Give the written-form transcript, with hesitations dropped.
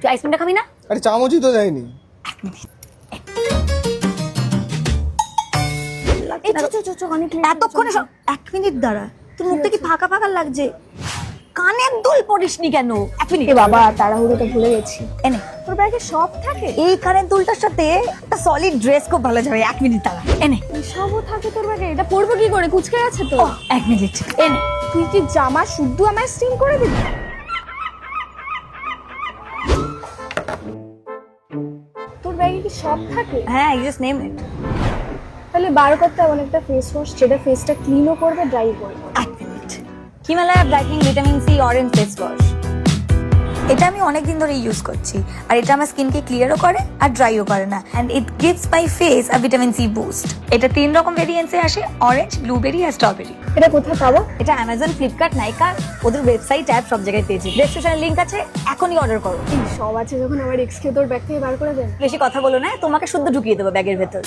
তুই আইসক্রিমটা খাবি না? আরে চামচই তো দেয়নি। এতক্ষণে 1 মিনিট দাঁড়া, তোর মুখটা কি ফাঁকা ফাঁকা লাগছে? কানের দুল পরিসনি কেন? 1 মিনিট। বাবা তাড়াহুড়োটা ভুলে গেছি। এনে তোর ব্যাগে সব থাকে? এই কানের দুলটার সাথে একটা সলিড ড্রেস খুব ভালো যাবে। 1 মিনিট দাঁড়া। এনে সবও থাকে তোর ব্যাগে? এটা পরবো কি করে? কুচকে আছে তো। 1 মিনিট। এনে তুই কি জামা শুদ্ধ আমায় স্টিম করে দিবি? তোর ব্যাগে কি সব থাকে? হ্যাঁ, ইউ জাস্ট নেম ইট। তাহলে বার করতে এমন একটা ফেস ওয়াশ যেটা ফেসটা ক্লিনও করবে, ড্রাই করবে। 1 minute. Himalaya brightening vitamin C orange face wash. এটা আমি অনেকদিন ধরে ইউজ করছি, আর এটা আমার স্কিনকে ক্লিয়ারও করে আর ড্রাইও করে না, and it gives my face a vitamin C boost. এটা 3 রকম ভেরিয়েন্টসে আসে, অরেঞ্জ, ব্লুবেরি আর স্ট্রবেরি। এটা কোথায় পাবো? এটা অ্যামাজন, ফ্লিপকার্ট, নাইকা, ওদের ওয়েবসাইট অ্যাপ সব জায়গায় পেয়েছি। ডেসক্রিপশনে লিংক আছে, এখনই অর্ডার করো। এই সব আছে যখন আমার এক্সকে তোর ব্যাগ থেকে বার করে দেন। বেশি কথা বলো না, তোমাকে শুদ্ধ ঢুকিয়ে দেবো ব্যাগের ভেতর।